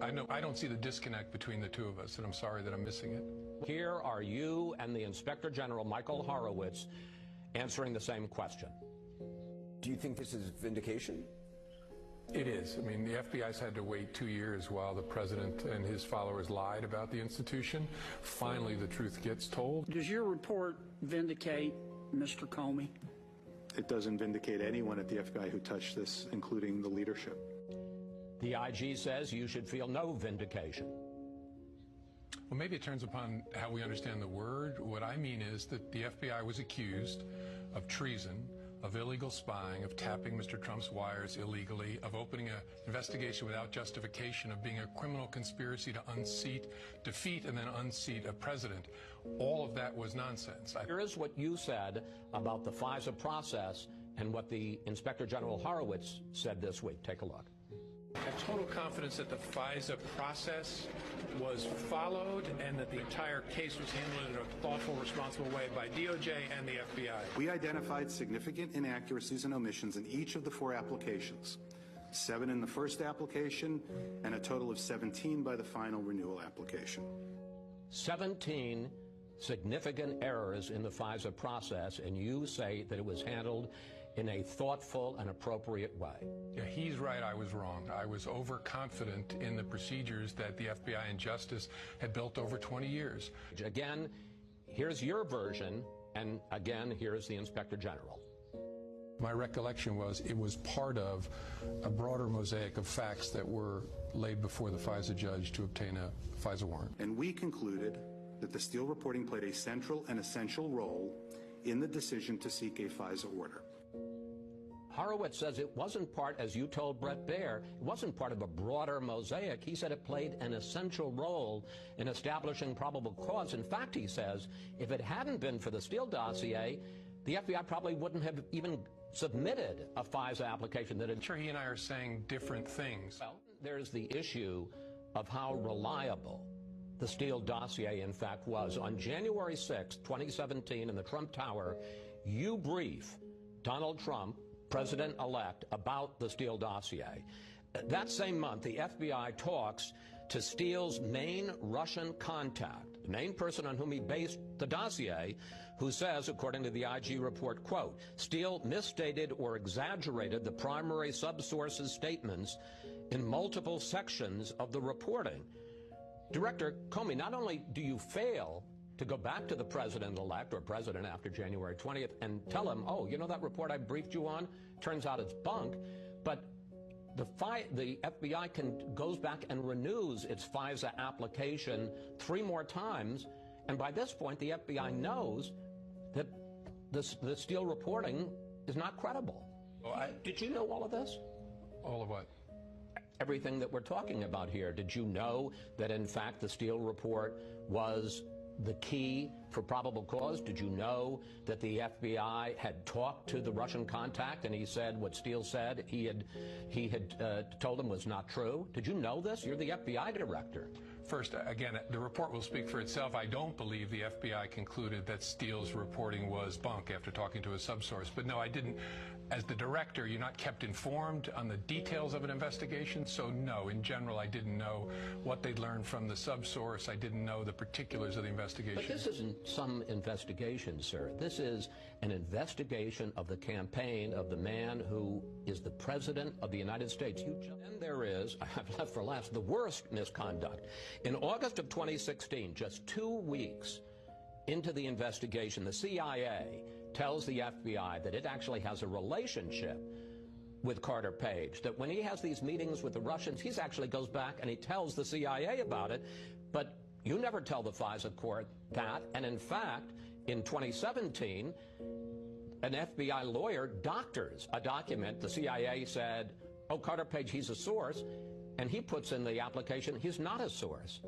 I don't see the disconnect between the two of us, and I'm sorry that I'm missing it. Here are you and the Inspector General, Michael Horowitz, answering the same question. Do you think this is vindication? It is. I mean, the FBI's had to wait 2 years while the president and his followers lied about the institution. Finally, the truth gets told. Does your report vindicate Mr. Comey? It doesn't vindicate anyone at the FBI who touched this, including the leadership. The IG says you should feel no vindication. Well, maybe it turns upon how we understand the word. What I mean is that the FBI was accused of treason, of illegal spying, of tapping Mr. Trump's wires illegally, of opening an investigation without justification, of being a criminal conspiracy to defeat and then unseat a president. All of that was nonsense. Here is what you said about the FISA process and what the Inspector General Horowitz said this week. Take a look. I have total confidence that the FISA process was followed and that the entire case was handled in a thoughtful, responsible way by DOJ and the FBI. We identified significant inaccuracies and omissions in each of the 4 applications, 7 in the first application and a total of 17 by the final renewal application. 17 significant errors in the FISA process, and you say that it was handled in a thoughtful and appropriate way. Yeah, he's right. I was wrong. I was overconfident in the procedures that the FBI and Justice had built over 20 years. Again, here's your version, and again, here's the Inspector General. My recollection was it was part of a broader mosaic of facts that were laid before the FISA judge to obtain a FISA warrant. And we concluded that the Steele reporting played a central and essential role in the decision to seek a FISA order. Horowitz says it wasn't part, as you told Bret Baier, it wasn't part of a broader mosaic. He said it played an essential role in establishing probable cause. In fact, he says, if it hadn't been for the Steele dossier, the FBI probably wouldn't have even submitted a FISA application. That I'm sure he and I are saying different things. Well, there's the issue of how reliable the Steele dossier, in fact, was. On January 6, 2017, in the Trump Tower, you brief Donald Trump, President-elect, about the Steele dossier. That same month, the FBI talks to Steele's main Russian contact, the main person on whom he based the dossier, who says, according to the IG report, quote, Steele misstated or exaggerated the primary subsource's statements in multiple sections of the reporting. Director Comey, not only do you fail to go back to the president-elect or president after January 20th and tell him, oh, you know that report I briefed you on? Turns out it's bunk. But the FBI goes back and renews its FISA application 3 more times. And by this point, the FBI knows that the Steele reporting is not credible. Did you know all of this? All of what? Everything that we're talking about here. Did you know that, in fact, the Steele report was the key for probable cause? Did you know that the FBI had talked to the Russian contact and he said what Steele said he had told him was not true? Did you know this? You're the FBI director. First, again, the report will speak for itself. I don't believe the FBI concluded that Steele's reporting was bunk after talking to a subsource. But no, I didn't. As the director, you're not kept informed on the details of an investigation. So no, in general, I didn't know what they'd learned from the subsource. I didn't know the particulars of the investigation. But this isn't some investigation, sir. This is an investigation of the campaign of the man who is the president of the United States. And there is, I've left for last, the worst misconduct. In August of 2016, just 2 weeks into the investigation, the CIA tells the FBI that it actually has a relationship with Carter Page, that when he has these meetings with the Russians, he actually goes back and he tells the CIA about it. But you never tell the FISA court that. And in fact, in 2017, an FBI lawyer doctors a document. The CIA said, oh, Carter Page, he's a source. And he puts in the application, he's not a source.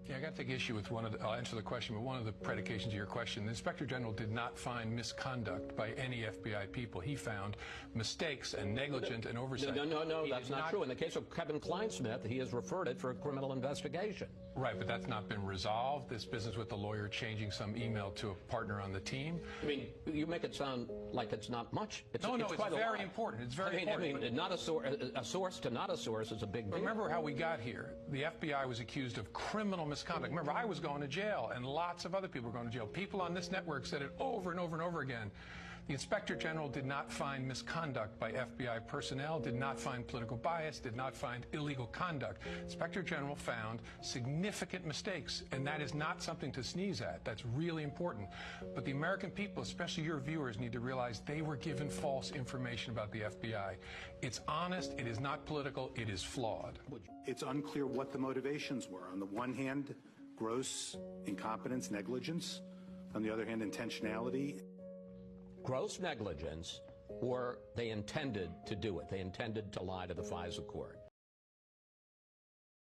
Yeah, I got to take issue with I'll answer the question, but one of the predications of your question, the Inspector General did not find misconduct by any FBI people. He found mistakes and negligence and oversight. No, that's not true. In the case of Kevin Kleinsmith, he has referred it for a criminal investigation. Right, but that's not been resolved. This business with the lawyer changing some email to a partner on the team. I mean, you make it sound like it's not much. It's very important. It's very important. I mean, not a source to not a source is a big deal. Remember how we got here. The FBI was accused of criminal misconduct. Remember, I was going to jail, and lots of other people were going to jail. People on this network said it over and over and over again. The Inspector General did not find misconduct by FBI personnel, did not find political bias, did not find illegal conduct. Inspector General found significant mistakes, and that is not something to sneeze at. That's really important. But the American people, especially your viewers, need to realize they were given false information about the FBI. It's honest, it is not political, it is flawed. It's unclear what the motivations were. On the one hand, gross incompetence, negligence. On the other hand, intentionality. Gross negligence, or they intended to do it. They intended to lie to the FISA court.